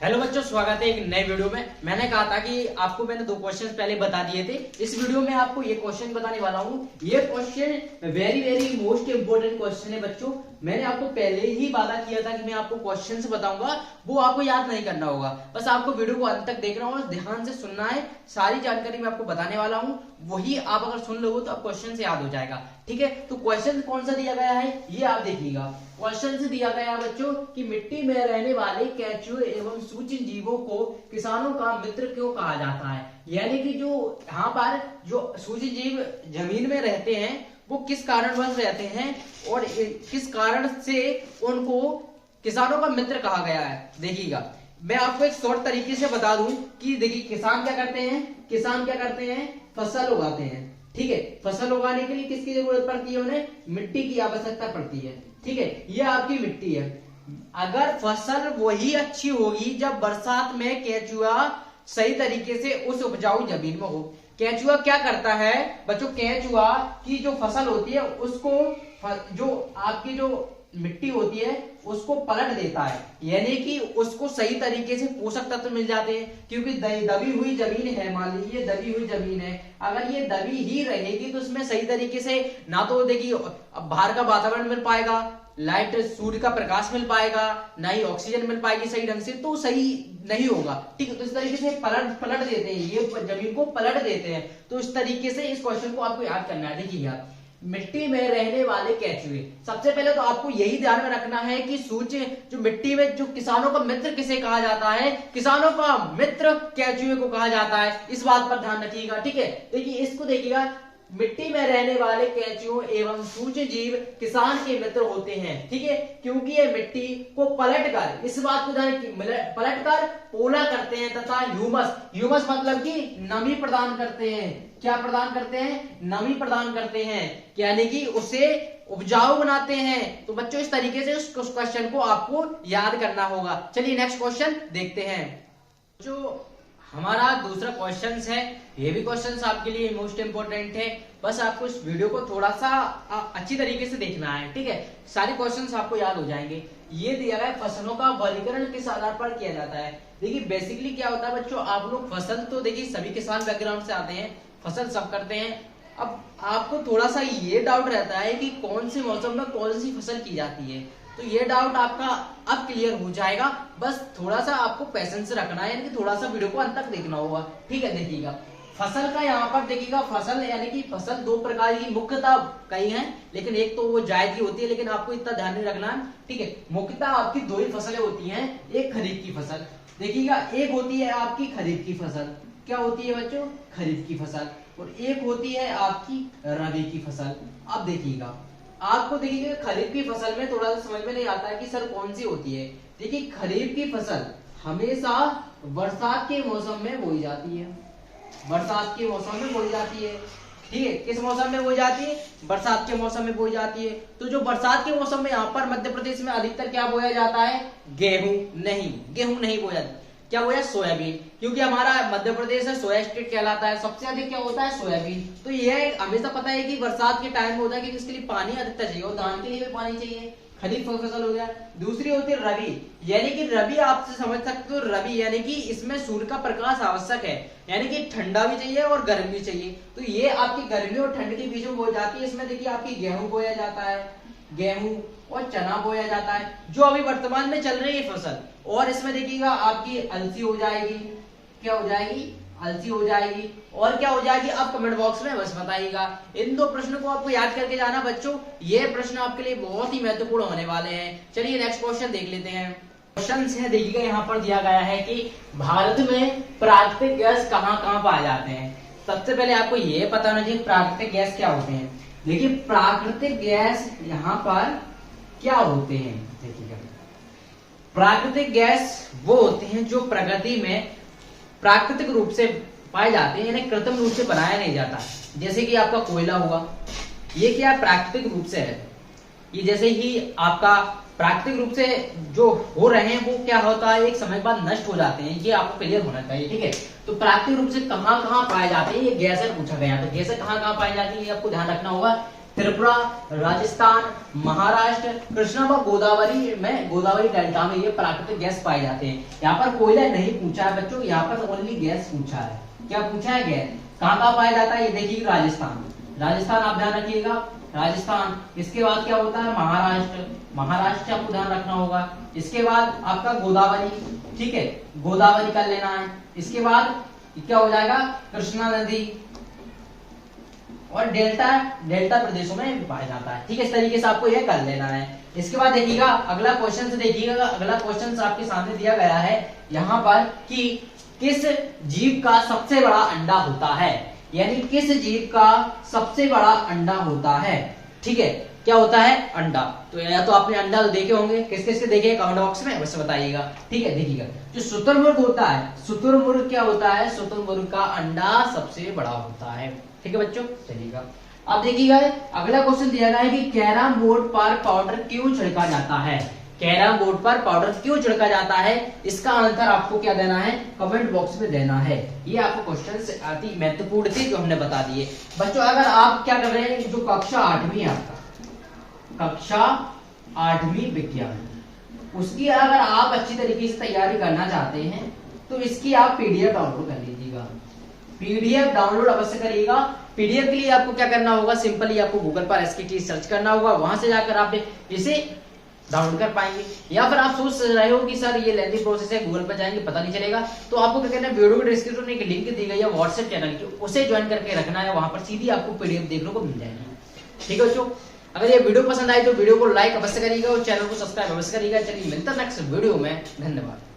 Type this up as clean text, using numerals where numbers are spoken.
Hello बच्चों, स्वागत है एक नए वीडियो में। मैंने कहा था कि आपको मैंने दो क्वेश्चंस पहले बता दिए थे। इस वीडियो में आपको ये क्वेश्चन बताने वाला हूँ। ये question very very most important question है बच्चों। मैंने आपको पहले ही वादा किया था कि मैं आपको क्वेश्चंस बताऊंगा, वो आपको याद नहीं करना होगा, बस आपको वीडियो को अंत तक देखना और ध्यान से सुनना है। सारी जानकारी मैं आपको बताने वाला हूँ, वही आप अगर सुन लोगे तो आप क्वेश्चन से याद हो जाएगा। ठीक है, तो क्वेश्चन कौन सा दिया गया है ये आप देखिएगा। क्वेश्चन से दिया गया है बच्चों कि मिट्टी में रहने वाले केंचुए एवं सूक्ष्म जीवों को किसानों का मित्र क्यों कहा जाता है। यानी कि जो यहाँ पर जो सूक्ष्म जीव जमीन में रहते हैं वो किस कारणवश रहते हैं और किस कारण से उनको किसानों का मित्र कहा गया है। देखिएगा, मैं आपको एक शॉर्ट तरीके से बता दूं कि देखिए किसान क्या करते हैं। किसान क्या करते हैं, फसल उगाते हैं। ठीक है, फसल उगाने के लिए किसकी जरूरत पड़ती है, उन्हें मिट्टी की आवश्यकता पड़ती है। ठीक है, ये आपकी मिट्टी है। अगर फसल वही अच्छी होगी जब बरसात में केंचुआ सही तरीके से उस उपजाऊ जमीन में हो। केंचुआ क्या करता है बच्चों, केंचुआ की जो फसल होती है उसको जो आपकी जो मिट्टी होती है उसको पलट देता है, यानी कि उसको सही तरीके से पोषक तत्व मिल जाते हैं। क्योंकि दबी हुई जमीन है, मान लीजिए दबी हुई जमीन है, अगर ये दबी ही रहेगी तो उसमें सही तरीके से ना तो देखिए बाहर का वातावरण मिल पाएगा, लाइट सूर्य का प्रकाश मिल पाएगा, ना ही ऑक्सीजन मिल पाएगी सही ढंग से, तो सही नहीं होगा। ठीक है, तो इस तरीके से पलट देते हैं, ये जमीन को पलट देते हैं। तो इस तरीके से इस क्वेश्चन को आपको याद करना है। देखिए यार, मिट्टी में रहने वाले केंचुए, सबसे पहले तो आपको यही ध्यान में रखना है कि सूचे जो मिट्टी में जो किसानों का मित्र किसे कहा जाता है, किसानों का मित्र केंचुए को कहा जाता है। इस बात पर ध्यान रखिएगा। ठीक है, देखिए इसको देखिएगा, मिट्टी में रहने वाले केंचुओ एवं सूक्ष्म जीव किसान के मित्र होते हैं। ठीक है, क्योंकि ये मिट्टी को पलटकर, इस बात को ध्यान पलटकर पोला करते हैं तथा ह्यूमस मतलब कि नमी प्रदान करते हैं। क्या प्रदान करते हैं, नमी प्रदान करते हैं, यानी कि उसे उपजाऊ बनाते हैं। तो बच्चों इस तरीके से उस क्वेश्चन को आपको याद करना होगा। चलिए नेक्स्ट क्वेश्चन देखते हैं। जो हमारा दूसरा क्वेश्चन है, ये भी क्वेश्चन आपके लिए मोस्ट इंपोर्टेंट है। बस आपको इस वीडियो को थोड़ा सा अच्छी तरीके से देखना है। ठीक है, सारे क्वेश्चंस आपको याद हो जाएंगे। ये दिया गया है, फसलों का वर्गीकरण किस आधार पर किया जाता है। देखिए बेसिकली क्या होता है बच्चों, आप लोग फसल तो देखिए सभी किसान बैकग्राउंड से आते हैं, फसल सब करते हैं। अब आपको थोड़ा सा ये डाउट रहता है कि कौन से मौसम में कौन सी फसल की जाती है, तो ये डाउट आपका अब क्लियर हो जाएगा। बस थोड़ा सा आपको पेशेंस रखना है, यानी कि थोड़ा सा वीडियो को अंत तक देखना होगा। ठीक है, देखिएगा फसल का यहाँ पर देखिएगा, फसल यानी कि फसल दो प्रकार की मुख्यतः कई हैं, लेकिन एक तो वो जायद की होती है, लेकिन आपको इतना ध्यान नहीं रखना है। ठीक है, मुख्यतः आपकी दो ही फसलें होती हैं। एक खरीफ की फसल देखिएगा, एक होती है आपकी खरीफ की फसल। क्या होती है बच्चों, खरीफ की फसल, और एक होती है आपकी रबी की फसल। अब देखिएगा, आपको देखिए खरीफ की फसल में थोड़ा सा समझ में नहीं आता है कि सर कौन सी होती है। देखिए खरीफ की फसल हमेशा बरसात के मौसम में बोई जाती है, बरसात के मौसम में बोई जाती है। ठीक है, किस मौसम में बोई जाती है, बरसात के मौसम में बोई जाती है। तो जो बरसात के मौसम में यहाँ पर मध्य प्रदेश में अधिकतर क्या बोया जाता है, गेहूं नहीं बोया जाता। क्या बोया, सोयाबीन, क्योंकि हमारा मध्य प्रदेश है सोया स्टेट कहलाता है, सबसे अधिक क्या होता है सोयाबीन। तो यह हमेशा पता है कि बरसात के टाइम में होता है कि इसके लिए पानी अधिकतर चाहिए, और धान के लिए भी पानी चाहिए। खरीफ फसल हो गया। दूसरी होती है रबी, यानी कि रबी आपसे समझ सकते हो, रबी यानी कि इसमें सूर्य का प्रकाश आवश्यक है, यानी कि ठंडा भी चाहिए और गर्मी भी चाहिए। तो ये आपकी गर्मी और ठंड के बीच में बोई जाती है। इसमें देखिए आपकी गेहूं बोया जाता है, गेहूं और चना बोया जाता है, जो अभी वर्तमान में चल रही है फसल। और इसमें देखिएगा आपकी अलसी हो जाएगी। क्या हो जाएगी, अलसी हो जाएगी। और क्या हो जाएगी, आप कमेंट बॉक्स में बस बताइएगा। इन दो प्रश्नों को आपको याद करके जाना बच्चों, ये प्रश्न आपके लिए बहुत ही महत्वपूर्ण होने वाले हैं। चलिए नेक्स्ट क्वेश्चन देख लेते हैं। क्वेश्चन है देखिएगा, यहाँ पर दिया गया है कि भारत में प्राकृतिक गैस कहाँ कहाँ पाए जाते हैं। सबसे पहले आपको ये पता होना चाहिए प्राकृतिक गैस क्या होते हैं। देखिए प्राकृतिक गैस यहाँ पर क्या होते हैं, देखिएगा प्राकृतिक गैस वो होते हैं जो प्रकृति में प्राकृतिक रूप से पाए जाते हैं, यानी कृत्रिम रूप से बनाया नहीं जाता। जैसे कि आपका कोयला हुआ, ये क्या प्राकृतिक रूप से है। ये जैसे ही आपका प्राकृतिक रूप से जो हो रहे हैं वो क्या होता है, एक समय बाद नष्ट हो जाते हैं, ये आपको क्लियर होना चाहिए। ठीक है, तो प्राकृतिक रूप से कहाँ कहाँ पाए जाते हैं, ये गैसें पूछा गया, तो गैसें कहाँ कहाँ पाई जाती है आपको ध्यान रखना होगा। त्रिपुरा, राजस्थान, महाराष्ट्र, कृष्णा व गोदावरी डेल्टा में ये प्राकृतिक गैस पाए जाते हैं। यहाँ पर कोयला नहीं पूछा है बच्चों, यहाँ पर ओनली गैस पूछा है। क्या पूछा है? गैस। कहाँ कहाँ पाया जाता है ये देखिए, राजस्थान आप ध्यान रखिएगा, राजस्थान। इसके बाद क्या होता है? महाराष्ट्र आपको ध्यान रखना होगा। इसके बाद आपका गोदावरी, ठीक है, गोदावरी कर लेना है। इसके बाद क्या हो जाएगा? कृष्णा नदी और डेल्टा प्रदेशों में पाया जाता है। ठीक है, इस तरीके से आपको यह कर लेना है। इसके बाद देखिएगा अगला क्वेश्चन देखिएगा, अगला क्वेश्चन आपके सामने दिया गया है यहाँ पर कि किस जीव का सबसे बड़ा अंडा होता है, यानी किस जीव का सबसे बड़ा अंडा होता है। ठीक है, क्या होता है? अंडा। तो या तो आपने अंडा देखे होंगे, किस किस के देखे कमेंट बॉक्स में अवश्य बताइएगा। ठीक है, देखिएगा जो शुतुरमुर्ग होता है, शुतुरमुर्ग क्या होता है? शुतुरमुर्ग का अंडा सबसे बड़ा होता है। ठीक है बच्चों, चलिएगा अब देखिएगा अगला क्वेश्चन दिया गया है कि कैरम बोर्ड पर पाउडर क्यों छिड़का जाता है। कैरम बोर्ड पर पाउडर क्यों छिड़का जाता है, इसका आंसर आपको क्या देना है? कमेंट बॉक्स में देना है। ये आपको क्वेश्चन अति महत्वपूर्ण थे जो हमने बता दिए बच्चों। अगर आप क्या कर रहे हैं, जो कक्षा 8वीं है आपका, कक्षा 8वीं विज्ञान, उसकी अगर आप अच्छी तरीके से तैयारी करना चाहते हैं तो इसकी आप पीडीएफ डाउनलोड कर लीजिएगा। पीडीएफ डाउनलोड अवश्य करिएगा। पीडीएफ के लिए आपको क्या करना होगा? सिंपली आपको गूगल पर एसकेटी सर्च करना होगा, वहां से जाकर आप इसे डाउनलोड कर पाएंगे। या फिर आप सोच रहे हो कि सर ये लेंथी प्रोसेस है, गूगल पर जाएंगे पता नहीं चलेगा, तो आपको क्या करना है? वीडियो के डिस्क्रिप्शन में एक लिंक दी गई है व्हाट्सएप चैनल की, उसे ज्वाइन करके रखना है, वहां पर सीधी आपको पीडीएफ देखने को मिल जाएगी। ठीक है बच्चों, अगर ये वीडियो पसंद आई तो वीडियो को लाइक अवश्य करिएगा और चैनल को सब्सक्राइब अवश्य करिएगा। चलिए मिलता है नेक्स्ट वीडियो में, धन्यवाद।